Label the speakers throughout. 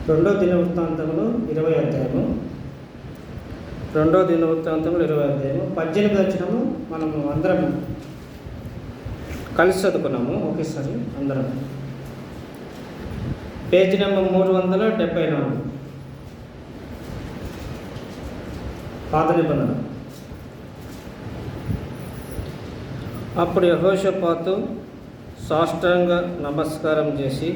Speaker 1: రెండో దినవృత్తాంతములు 20 అధ్యాయము 18 వచనము మనము అందరం కలిసి చదువుకున్నాము ఒకేసారి అందరం. పేజీ నెంబర్ 374, పాత నిబంధన. అప్పుడు యెహోషాపాతు సాష్టాంగ నమస్కారం చేసి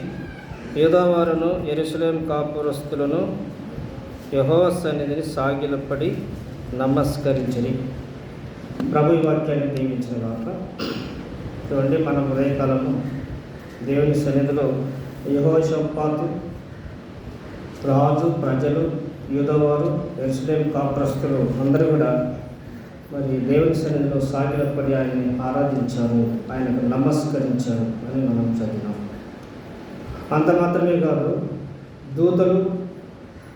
Speaker 1: యూదావారును యెరూషలేము కాపురస్తులను యెహోవా సన్నిధిని సాగిలపడి నమస్కరించిరి. ప్రభు వాక్యాన్ని దీవించిన కాక. చూడండి, మన ఉదయకాలము దేవుని సన్నిధిలో యెహోషాపాతు రాజు, ప్రజలు, యూదావారు, యెరూషలేము కాపురస్తులు అందరూ కూడా మరి దేవుని సన్నిధిలో సాగిలపడి ఆయన్ని ఆరాధించారు, ఆయనకు నమస్కరించారు అని మనం చదివినాం. అంత మాత్రమే కాదు, దూతలు,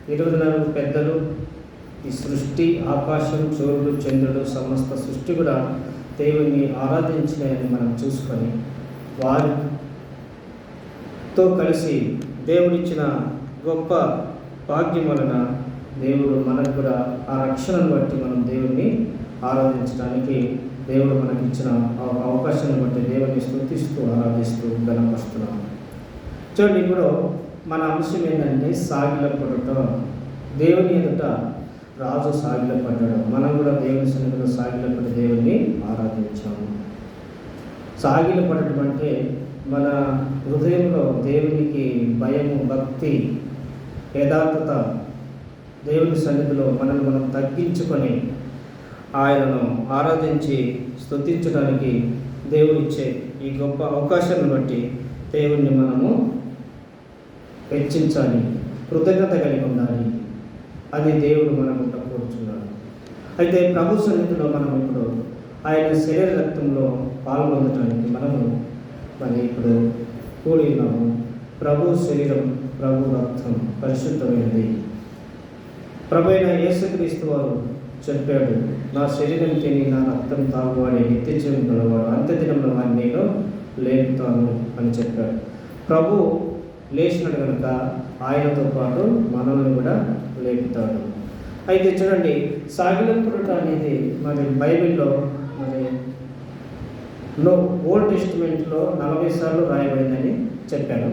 Speaker 1: 24 పెద్దలు, ఈ సృష్టి, ఆకాశం, సూర్యుడు, చంద్రుడు, సమస్త సృష్టి కూడా దేవుణ్ణి ఆరాధించినాయని మనం చూసుకొని వారితో కలిసి దేవుడిచ్చిన గొప్ప భాగ్యం వలన దేవుడు మనకు కూడా ఆ రక్షణను బట్టి మనం దేవుణ్ణి ఆరాధించడానికి దేవుడు మనకి ఇచ్చిన అవకాశాన్ని బట్టి దేవుని స్తుతిస్తూ ఆరాధిస్తూ గణపరుస్తున్నాము. చూడండి, ఇప్పుడు మన అంశం ఏంటంటే సాగిలపడట. దేవుని ఎదుట రాజు సాగిలపడ్డాడు, మనం కూడా దేవుని సన్నిధిలో సాగిలపడి దేవుణ్ణి ఆరాధించాము. సాగిలపడటం అంటే మన హృదయంలో దేవునికి భయము, భక్తి, యథార్థత, దేవుని సన్నిధిలో మనల్ని మనం తగ్గించుకొని ఆయనను ఆరాధించి స్తుతించడానికి దేవుడిచ్చే ఈ గొప్ప అవకాశాన్ని బట్టి దేవుణ్ణి మనము హెచ్చించాలి, కృతజ్ఞత కలిగి ఉండాలి. అది దేవుడు మనకు కోరుచున్నాడు. అయితే ప్రభు సన్నిధిలో మనం ఇప్పుడు ఆయన శరీర రక్తంలో పాల్గొనడానికి మనము మరి ఇప్పుడు కూడి ఉన్నాము. ప్రభు శరీరం, ప్రభు రక్తం పరిశుద్ధమైనది. ప్రభు అయిన యేసుక్రీస్తు వారు చెప్పాడు, నా శరీరం తిని నా రక్తం తాగువాడే నిత్య జీవం గలవాడు, అంత్యదినంలో వాడిని నేను లేపుతాను అని చెప్పాడు. ప్రభు లేచినాడు కనుక ఆయనతో పాటు మనల్ని కూడా లేపుతాడు. అయితే చూడండి, సాగిలపడుట అనేది మరి బైబిల్లో మరి ఓల్డ్ టెస్టిమెంట్లో 40 సార్లు రాయబడిందని చెప్పాను.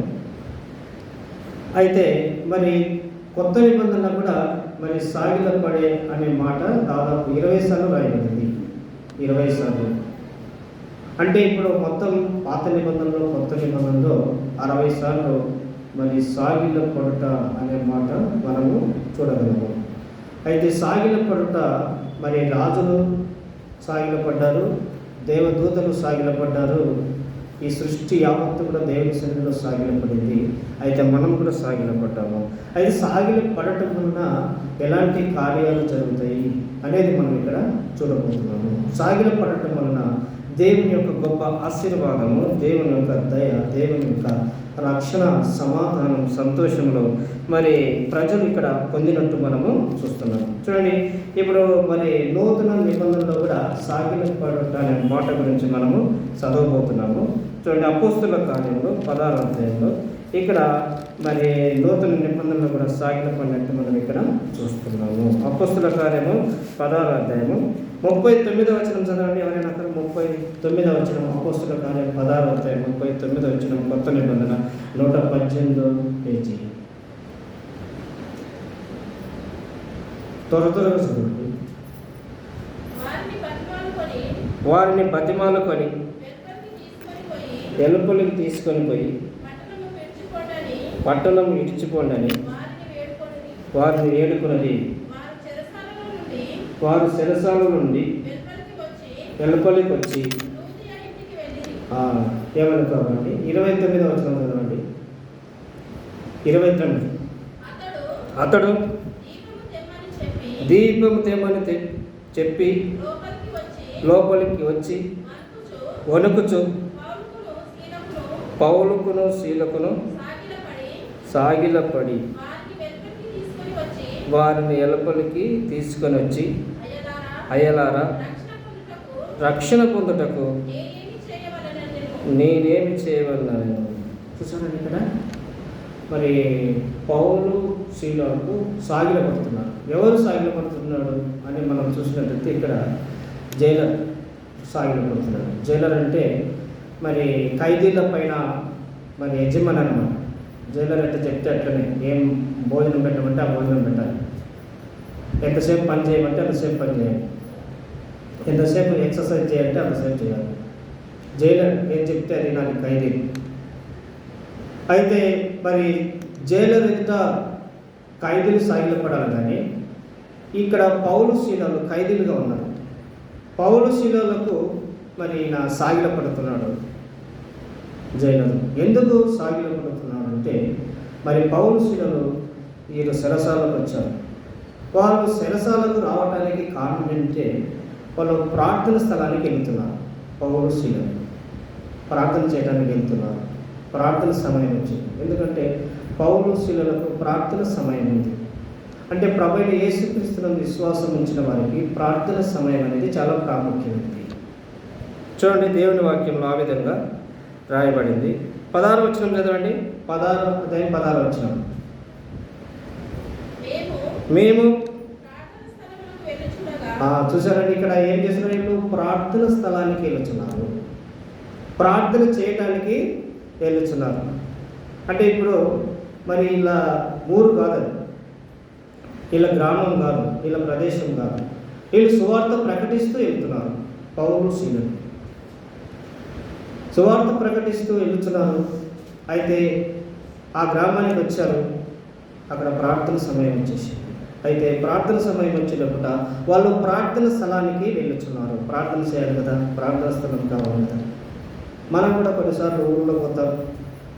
Speaker 1: అయితే మరి కొత్త నిబంధనలో కూడా మరి సాగిలపడే అనే మాట దాదాపు 20 సార్లు రాయబడింది. 20 సార్లు అంటే ఇప్పుడు మొత్తం పాత నిబంధనలో, కొత్త నిబంధనలో 60 సార్లు మరి సాగిలపడుట అనే మాట మనము చూడగలము. అయితే సాగిలపడుట మరి రాజులు సాగిలపడ్డారు, దేవదూతలు సాగిలపడ్డారు, ఈ సృష్టి యావత్తు కూడా దేవుని సన్నిధిలో సాగిలపడింది. అయితే మనం కూడా సాగిలపడ్డాము. అయితే సాగిలపడటం వలన ఎలాంటి కార్యాలు జరుగుతాయి అనేది మనం ఇక్కడ చూడబోతున్నాము. సాగిలపడటం వలన దేవుని యొక్క గొప్ప ఆశీర్వాదము, దేవుని యొక్క దయ, దేవుని యొక్క రక్షణ, సమాధానం, సంతోషంలో మరి ప్రజలు ఇక్కడ పొందినట్టు మనము చూస్తున్నాం. చూడండి, ఇప్పుడు మరి నూతన నిబంధనలో కూడా సాగిలపడుట అనే మాట గురించి మనము చదవబోతున్నాము. చూడండి, అపోస్తుల కార్యంలో 16వ అధ్యాయంలో ఇక్కడ మరి నూతన నిబంధనలు కూడా సాగిలపడినట్టు మనం ఇక్కడ చూస్తున్నాము. అపోస్తుల కార్యము 16వ అధ్యాయము 39వ వచనం చదవండి. ఎవరైనా అక్కడ 39వ వచనం, అపోస్తుల కార్యం 16వ అధ్యాయం 39వ వచనం, కొత్త నిబంధన 118వ పేజీ. త్వరగా చదవండి. వారిని బతిమాలుకొని వెలుపలికి తీసుకొని పోయి పట్టణం ఇడిచిపోండని వారిని వేడుకున్నది. వారు చెరసాల నుండి వెలుపలికి వచ్చి ఏమని కావండి. 29వ వచనం చదవండి. 29. అతడు దీపము తెమ్మని చెప్పి లోపలికి వచ్చి వణుకుచు పౌలుకును శీలకును సాగిలపడి వారిని ఎలుపలికి తీసుకొని వచ్చి, అయ్యలారా, రక్షణ పొందుటకు నేనేమి చేయవలనని. చూసారండి, ఇక్కడ మరి పౌలు శీలకు సాగిలపడుతున్నారు. ఎవరు సాగిలపడుతున్నాడు అని మనం చూసినట్లయితే ఇక్కడ జైలర్ సాగిలపడుతున్నాడు. జైలర్ అంటే మరి ఖైదీల పైన మరి యజమాని అన్నమాట. జైలర్ అంటే చెప్తే అట్లనే, ఏం భోజనం పెట్టమంటే ఆ భోజనం పెట్టాలి, ఎంతసేపు పని చేయమంటే అంతసేపు పని చేయాలి, ఎంతసేపు ఎక్సర్సైజ్ చేయాలంటే అంతసేపు చేయాలి. జైలర్ ఏం చెప్తే అది నాకు ఖైదీ. అయితే మరి జైలర్ ఎదుట ఖైదీలు సాగిలపడాలి, కానీ ఇక్కడ పౌలు శీలలు ఖైదీలుగా ఉన్నారు. పౌలు శీలలకు మరి నా సాగిలపడుతున్నాడు జైలర్. ఎందుకు సాగిలపడుతున్నాడు అంటే మరి పౌలు శీలలు వీరు చెరసాలకు వచ్చారు. వాళ్ళు చెరసాలకు రావడానికి కారణం ఏంటంటే వాళ్ళు ప్రార్థన స్థలానికి వెళ్తున్నారు. పౌలు శీలలు ప్రార్థన చేయడానికి వెళ్తున్నారు. ప్రార్థన సమయం వచ్చింది. ఎందుకంటే పౌలు శీలలకు ప్రార్థన సమయం ఉంది. అంటే ప్రభువైన యేసుక్రీస్తునందు విశ్వాసం ఉంచిన వారికి ప్రార్థన సమయం అనేది చాలా ప్రాముఖ్యమైనది. చూడండి, దేవుని వాక్యంలో ఆ విధంగా రాయబడింది. 16వ వచనం చదవండి. 16వ వచనం. మేము చూసారండి, ఇక్కడ ఏం చేస్తున్నారు? వీళ్ళు ప్రార్థన స్థలానికి వెళ్ళుచున్నారు, ప్రార్థన చేయటానికి వెళ్ళుచున్నారు. అంటే ఇప్పుడు మరి ఇలా ఊరు కాదు, అది వీళ్ళ గ్రామం కాదు, వీళ్ళ ప్రదేశం కాదు. వీళ్ళు సువార్త ప్రకటిస్తూ వెళ్తున్నారు. పౌలు శీలలు సువార్త ప్రకటిస్తూ వెళ్తున్నారు. అయితే ఆ గ్రామానికి వచ్చారు. అక్కడ ప్రార్థన సమయం వచ్చేసింది. అయితే ప్రార్థన సమయం వచ్చినప్పుడు వాళ్ళు ప్రార్థన స్థలానికి వెళ్ళుచున్నారు. ప్రార్థన చేయాలి కదా, ప్రార్థన స్థలం కావాలి కదా. మనం కూడా కొన్నిసార్లు ఊళ్ళో పోతాం,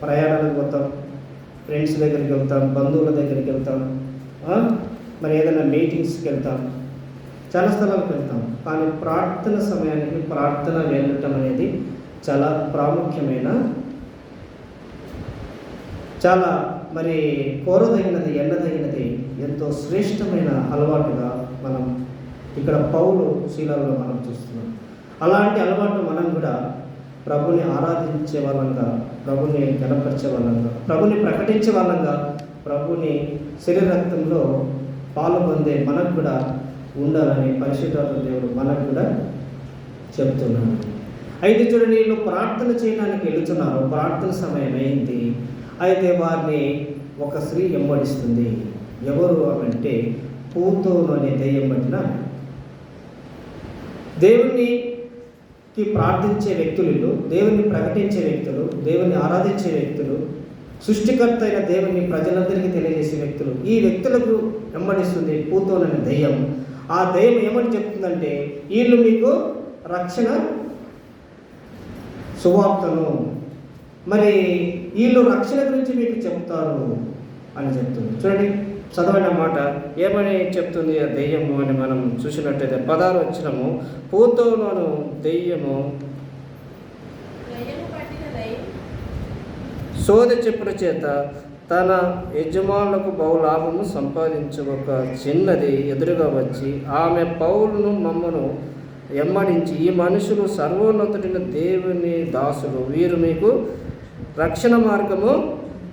Speaker 1: ప్రయాణాలకు పోతాం, ఫ్రెండ్స్ దగ్గరికి వెళ్తాం, బంధువుల దగ్గరికి వెళ్తాం, మరి ఏదైనా మీటింగ్స్కి వెళ్తాం, చాలా స్థలాలకు వెళ్తాం. కానీ ప్రార్థన సమయానికి ప్రార్థన వెళ్ళటం అనేది చాలా ప్రాముఖ్యమైన, చాలా మరి కోరదగినది, ఎన్నదగినది, ఎంతో శ్రేష్టమైన అలవాటుగా మనం ఇక్కడ పౌలు శీలలో మనం చూస్తున్నాం. అలాంటి అలవాటు మనం కూడా ప్రభుని ఆరాధించే వాళ్ళంగా, ప్రభుని గణపరిచే వాళ్ళంగా, ప్రభుని ప్రకటించే వాళ్ళంగా, ప్రభుని శరీరరక్తంలో పాలు పొందే మనకు కూడా ఉండాలని పరిశుద్ధాత్మ దేవుడు మనకు కూడా చెప్తున్నాడు. అయితే చూడండి, వీళ్ళు ప్రార్థన చేయడానికి వెళుతున్నారు. ప్రార్థన సమయం అయింది. అయితే వారిని ఒక స్త్రీ వెంబడిస్తుంది. ఎవరు అంటే పూతోను అనే దెయ్యం పట్టిన దేవునికి ప్రార్థించే వ్యక్తులు, దేవుని ప్రకటించే వ్యక్తులు, దేవుని ఆరాధించే వ్యక్తులు, సృష్టికర్త అయిన దేవుని ప్రజలందరికీ తెలియజేసే వ్యక్తులు. ఈ వ్యక్తులకు వెంబడిస్తుంది పూతోను అనే దెయ్యం. ఆ దెయ్యం ఏమని చెప్తుందంటే, వీళ్ళు మీకు రక్షణ సువార్తను, మరి వీళ్ళు రక్షణ గురించి మీకు చెప్తారు అని చెప్తుంది. చూడండి, చదవని మాట ఏమని చెప్తుంది ఆ దెయ్యము అని మనం చూసినట్టయితే 16వ వచనము. పూతోను దెయ్యము సోదె చెప్పుల చేత తన యజమానులకు బహులాభము సంపాదించు ఒక చిన్నది ఎదురుగా వచ్చి ఆమె పౌలును మమ్మను వెంబడించి, ఈ మనుషులు సర్వోన్నతుడైన దేవుని దాసులు, వీరు మీకు రక్షణ మార్గము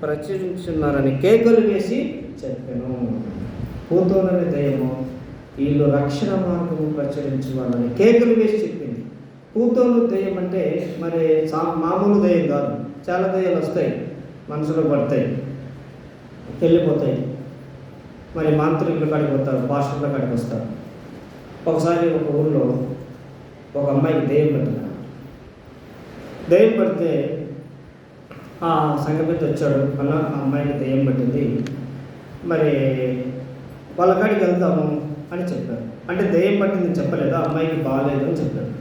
Speaker 1: ప్రచురించున్నారని కేకలు వేసి చెప్పాను. పూతోననే దయ్యము వీళ్ళు రక్షణ మార్గము ప్రచురించున్నారని కేకలు వేసి చెప్పింది. పూతోను దయ్యం అంటే మరి మామూలు దయ్యం కాదు. చాలా దయ్యాలు వస్తాయి, మనసులో పడతాయి, వెళ్ళిపోతాయి. మరి మాంత్రికుల కాడికి పోతారు, పాస్టర్ల కాడికి వస్తారు. ఒకసారి ఒక ఊళ్ళో ఒక అమ్మాయికి దెయ్యం పట్టింది. దెయ్యం పడితే ఆ సంఘపెద్ద వచ్చాడు, అలా ఆ అమ్మాయికి దెయ్యం పట్టింది, మరి వాళ్ళ కాడికి వెళ్తాము అని చెప్పారు. అంటే దెయ్యం పట్టింది చెప్పలేదు, అమ్మాయికి బాగాలేదు అని చెప్పారు.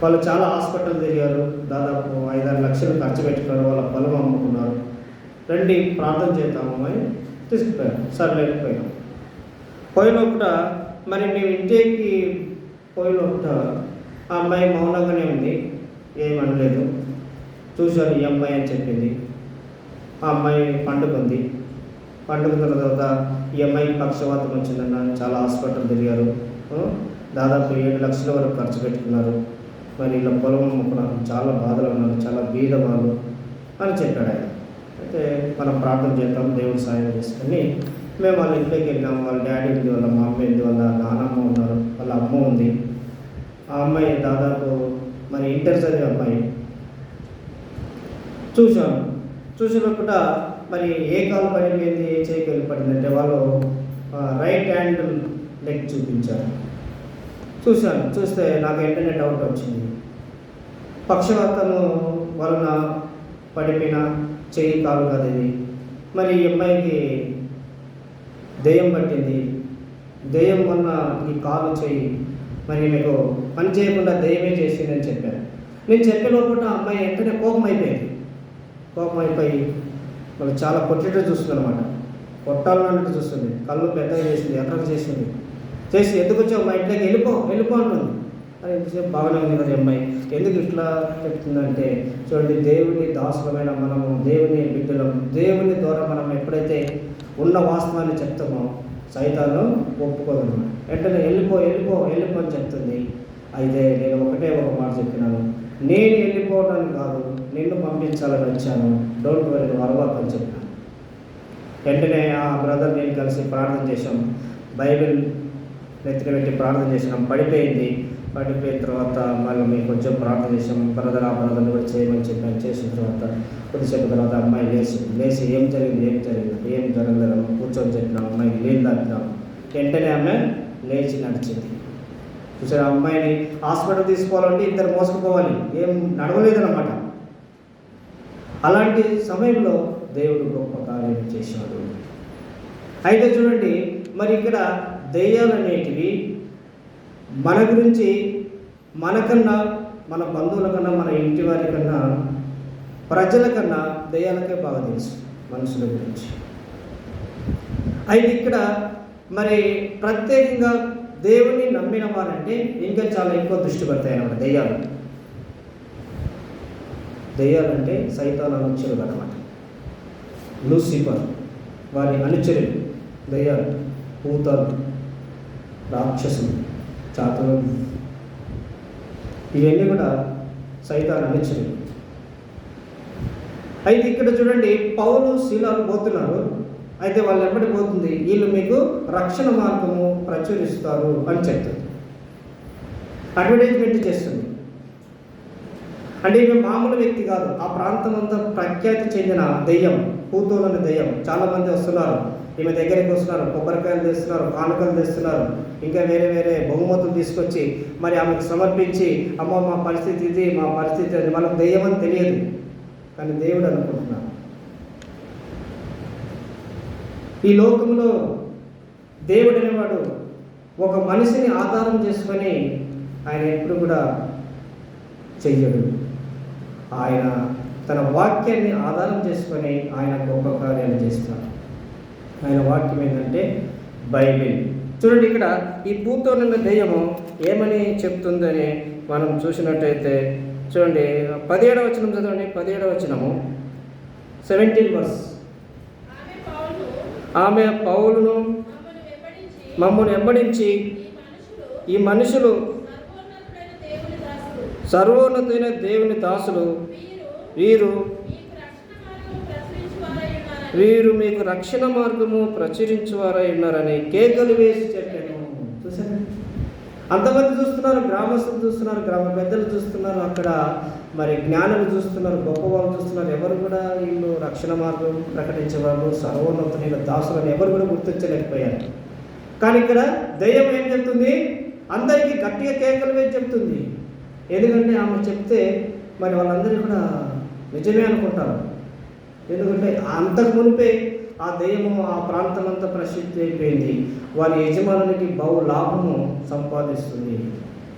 Speaker 1: వాళ్ళు చాలా హాస్పిటల్ తిరిగారు, దాదాపు 5-6 లక్షలు ఖర్చు పెట్టుకున్నారు, వాళ్ళ పొలం అమ్ముకున్నారు. రండి ప్రార్థన చేద్దాము అని తీసుకుపోయారు. సర్లేకపోయాం. పోయినప్పుడు మరి మేము ఇంటికి పోయినప్పుడు ఆ అమ్మాయి మౌనంగానే ఉంది, ఏమనలేదు. చూశారు ఈ అమ్మాయి అని చెప్పింది. ఆ అమ్మాయి పండుకుంది. పండుకున్న తర్వాత ఈ అమ్మాయికి పక్షవాతం వచ్చిందన్న, చాలా హాస్పిటల్ తిరిగారు, దాదాపు 7 లక్షల వరకు ఖర్చు పెట్టుకున్నారు. మరి ఇలా పొలం అమ్ముకున్నారు, చాలా బాధలు ఉన్నారు, చాలా బీద వాళ్ళు అని చెప్పాడు ఆయన. అయితే మనం ప్రార్థన చేద్దాం, దేవుడు సాయం చేసుకొని మేము వాళ్ళ ఇంట్లోకి వెళ్ళాము. వాళ్ళ డాడీ ఉంది, వాళ్ళ మమ్మీ ఉంది, వాళ్ళ నాన్నమ్మ ఉన్నారు, వాళ్ళ అమ్మ ఉంది. ఆ అమ్మాయి దాదాపు మరి ఇంటర్ చదివే అమ్మాయి. చూశాను. చూసినప్పుడు మరి ఏ కాలు పడిపోయింది, ఏ చేయికి వెళ్ళి పడిందంటే వాళ్ళు రైట్ హ్యాండ్ లెగ్ చూపించారు. చూశాను. చూస్తే నాకు వెంటనే డౌట్ వచ్చింది. పక్షవాతము వలన పడిపోయిన చెయ్యి కాలు కాదు ఇది. మరి ఈ అమ్మాయికి దెయ్యం పట్టింది. దెయ్యం వలన ఈ కాలు చెయ్యి మరి మీకు పని చేయకుండా దెయ్యమే చేసిందని చెప్పాను. నేను చెప్పే లోపల ఆ అమ్మాయి వెంటనే కోపం అయిపోయింది. కోపం అయిపోయి వాళ్ళు చాలా కొట్టేట్టు చూస్తుంది అనమాట. కొట్టాలన్నట్టు చూస్తుంది. కళ్ళు పెద్దగా చేసింది, ఎర్రగా చేసింది. చేసి ఎందుకు వచ్చావు మా ఇంట్లోకి, వెళ్ళిపో అంటుంది. అది ఎంతసేపు బాగానే ఉంది కదా అమ్మాయి, ఎందుకు ఇట్లా చెప్తుందంటే చూడండి, దేవుని దాసులమైన మనము, దేవుని బిడ్డలం, దేవుని ద్వారా మనం ఎప్పుడైతే ఉన్న వాస్తవాన్ని చెప్తామో సైతాను ఒప్పుకోదన్నమాట. వెంటనే వెళ్ళిపో అని చెప్తుంది. అయితే నేను ఒకటే ఒక మాట చెప్పినాను, నేను వెళ్ళిపోవడానికి కాదు, నిన్ను పంపించాలని వచ్చాను, డోంట్ వరీ, నువ్వు అలవాటు అని చెప్పాను. వెంటనే ఆ బ్రదర్ నేను కలిసి ప్రార్థన చేశాం. బైబిల్ నెత్తిన పెట్టి ప్రార్థన చేసినాం. పడిపోయిన తర్వాత మళ్ళీ మేము కొంచెం ప్రార్థన చేసాం. ఆ బ్రదర్ని కూడా చేయమని చెప్పాను. చేసిన తర్వాత కొద్దిసేపు తర్వాత అమ్మాయి లేచి ఏం జరిగింది, ఏం జరగలేదమ్మా, కూర్చొని చెప్పినాం. అమ్మాయికి నీళ్ళు తాపినాం. వెంటనే ఆమె లేచి నడిచింది. చూసారు, అమ్మాయిని హాస్పిటల్ తీసుకోవాలంటే ఇద్దరు మోసుకుపోవాలి, ఏం నడవలేదన్నమాట. అలాంటి సమయంలో దేవుడు గొప్ప కార్యం చేశాడు. అయితే చూడండి, మరి ఇక్కడ దెయ్యాలు అనేటివి మన గురించి, మనకన్నా, మన బంధువుల కన్నా, మన ఇంటి వారి కన్నా, ప్రజల కన్నా దెయ్యాలకే బాగా తెలుసు మనుషుల గురించి. అయితే ఇక్కడ మరి ప్రత్యేకంగా దేవుని నమ్మిన వారంటే ఇంకా చాలా ఎక్కువ దృష్టి పడతాయి అన్నమాట. దెయ్యాలంటే సైతాన్ అనుచరులు అన్నమాట. లూసిఫర్ వారి అనుచరులు దెయ్యాలు, భూతాలు, రాక్షసులు, చాతులు, ఇవన్నీ కూడా సైతాన్ అనుచరులు. అయితే ఇక్కడ చూడండి, పౌలు శీలాలు పోతున్నారు. అయితే వాళ్ళు ఎప్పటి పోతుంది, వీళ్ళు మీకు రక్షణ మార్గము ప్రచురిస్తారు అని చెప్తుంది, అడ్వర్టైజ్మెంట్ చేస్తుంది. అంటే ఈమె మామూలు వ్యక్తి కాదు, ఆ ప్రాంతం అంతా ప్రఖ్యాతి చెందిన దెయ్యం, పూతోలని దెయ్యం. చాలామంది వస్తున్నారు, ఈమె దగ్గరికి వస్తున్నారు, కొబ్బరికాయలు తెస్తున్నారు, కానుకలు తెస్తున్నారు, ఇంకా వేరే బహుమతులు తీసుకొచ్చి మరి ఆమెకు సమర్పించి, అమ్మ మా పరిస్థితి ఇది, మా పరిస్థితి అది. మనకు దెయ్యం అని తెలియదు, కానీ దేవుడు అనుకుంటున్నాను. ఈ లోకంలో దేవుడు అనేవాడు ఒక మనిషిని ఆధారం చేసుకొని ఆయన ఎప్పుడు కూడా చెయ్యడు. ఆయన తన వాక్యాన్ని ఆధారం చేసుకొని ఆయన గొప్ప కార్యాలు చేస్తాడు. ఆయన వాక్యం ఏంటంటే బైబిల్. చూడండి, ఇక్కడ ఈ పూతోనున్న దెయ్యము ఏమని చెప్తుందని మనం చూసినట్టయితే చూడండి, 17వ వచనం చదవండి. 17వ వచనము 17 వర్స్. ఆమె పౌలును మమ్మల్ని వెంబడించి, ఈ మనుషులు సర్వోన్నతమైన దేవుని దాసులు, వీరు మీకు రక్షణ మార్గము ప్రచురించువారై ఉన్నారని కేకలు వేసి చెప్పాను. చూసారా, అంతమంది చూస్తున్నారు, గ్రామస్తులు చూస్తున్నారు, గ్రామ పెద్దలు చూస్తున్నారు, అక్కడ మరి జ్ఞానులు చూస్తున్నారు, గొప్ప వాళ్ళు చూస్తున్నారు. ఎవరు కూడా వీళ్ళు రక్షణ మార్గం ప్రకటించేవాళ్ళు, సర్వోన్నతమైన దాసులను ఎవరు కూడా గుర్తించలేకపోయారు. కానీ ఇక్కడ దెయ్యం ఏం చెప్తుంది, అందరికీ గట్టిగా కేకలు వేసి చెప్తుంది. ఎందుకంటే ఆమె చెప్తే మరి వాళ్ళందరూ కూడా నిజమే అనుకుంటారు. ఎందుకంటే అంతకు మునిపే ఆ దెయ్యము ఆ ప్రాంతం అంతా ప్రసిద్ధి అయిపోయింది. వారి యజమానునికి బహు లాభము సంపాదిస్తుంది.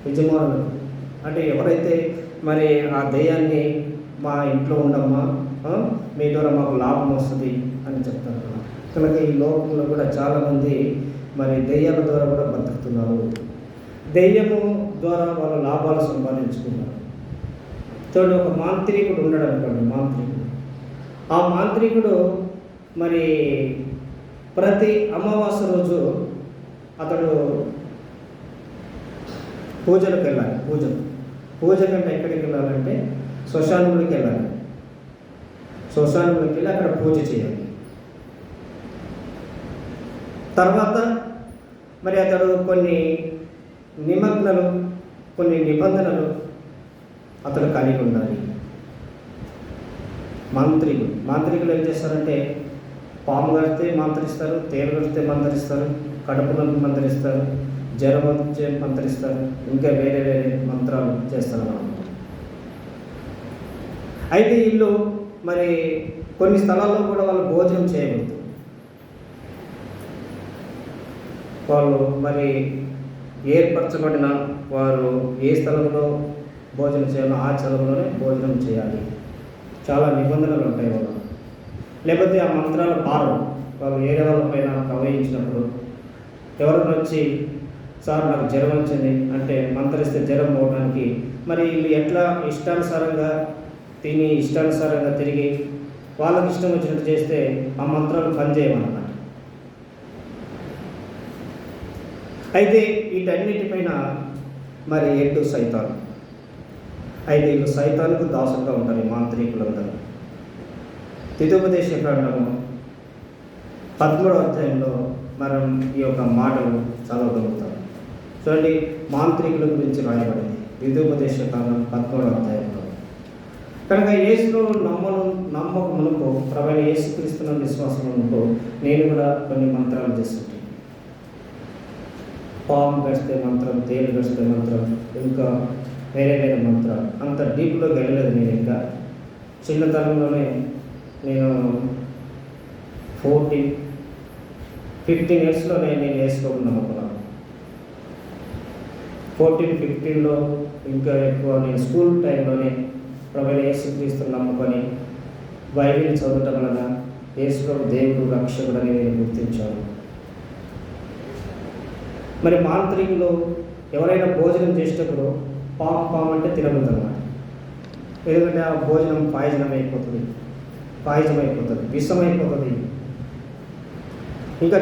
Speaker 1: యజమానులకు అంటే ఎవరైతే మరి ఆ దెయ్యాన్ని మా ఇంట్లో ఉండమ్మా, మీ ద్వారా మాకు లాభం వస్తుంది అని చెప్తారు కదా. కనుక ఈ లోకంలో కూడా చాలామంది మరి దెయ్యాల ద్వారా కూడా బతుకుతున్నారు. దెయ్యము ద్వారా వాళ్ళ లాభాలు సంపాదించుకున్నారు. చూడండి, ఒక మాంత్రికుడు ఉన్నాడు అనుకోండి. ఆ మాంత్రికుడు మరి ప్రతి అమావాస్య రోజు అతడు పూజలకు వెళ్ళాలి. పూజ కంటే ఎక్కడికి వెళ్ళాలంటే శ్మశానంలోకి వెళ్ళాలి. శ్మశానంలోకి వెళ్ళి అక్కడ పూజ చేయాలి. తర్వాత మరి అతడు కొన్ని నిమగ్నలు, కొన్ని నిబంధనలు అతడు కలిగి ఉండాలి. మాంత్రికులు ఏం చేస్తారంటే పాము కడితే మంత్రిస్తారు, తేలు కడితే మంత్రిస్తారు, కడుపులను మంత్రిస్తారు, జ్వరం వచ్చే మంత్రిస్తారు, ఇంకా వేరే వేరే మంత్రాలు చేస్తారు మనం. అయితే వీళ్ళు మరి కొన్ని స్థలాల్లో కూడా వాళ్ళు భోజనం చేయకూడదు. వాళ్ళు మరి ఏర్పరచబడిన వారు ఏ స్థలంలో భోజనం చేయాలో ఆ స్థలంలోనే భోజనం చేయాలి. చాలా నిబంధనలు ఉంటాయి వాళ్ళు. లేకపోతే ఆ మంత్రాలు వాళ్ళు వేరే వాళ్ళ పైన ప్రవహించినప్పుడు ఎవరైనా వచ్చి సార్ నాకు జ్వరం వచ్చింది అంటే మంత్రిస్తే జ్వరం పోవడానికి మరి వీళ్ళు ఎట్లా ఇష్టానుసారంగా తిని ఇష్టానుసారంగా తిరిగి వాళ్ళకి ఇష్టం వచ్చినట్టు చేస్తే ఆ మంత్రాలు పనిచేయమన్నమాట. అయితే వీటన్నిటిపైన మరి ఎడ్డు సైతాను. అయితే వీళ్ళు సైతానికి దాసులుగా ఉంటారు ఈ మాంత్రికులందరూ. ద్వితీయోపదేశ కాండము 13వ అధ్యాయంలో మనం ఈ యొక్క మాటలు చదవగలుగుతాం. చూడండి, మాంత్రికుల గురించి రాయబడింది ద్వితీయోపదేశ కాండం 13వ అధ్యాయంలో. కనుక యేసులో నమ్మకమునకు ప్రభువైన యేసుక్రీస్తున్న విశ్వాసమునకు నేను కూడా కొన్ని మంత్రాలు చేస్తుంటాను. పాము గడిస్తే మంత్రం, తేలు గడిస్తే మంత్రం, ఇంకా వేరే వేరే మంత్రాలు. అంత డీప్లోకి వెళ్ళలేదు నేను. ఇంకా చిన్నతనంలోనే నేను 15 ఇయర్స్లోనే నేను వేసుకోకుండా నమ్ముకున్నాను. 14-15లో ఇంకా ఎక్కువ నేను స్కూల్ టైంలోనే ప్రభువైన యేసుక్రీస్తును నమ్ముకొని బైబిల్ చదవటం వలన యేసు దేవుడు రక్షకుడు అని నేను గుర్తించాను. మరి మాంత్రికులు ఎవరైనా భోజనం చేసేటప్పుడు పాము అంటే తినకూడదు అన్నమాట. ఎందుకంటే ఆ భోజనం పాయజనం అయిపోతుంది, విషమైపోతుంది. ఇంకా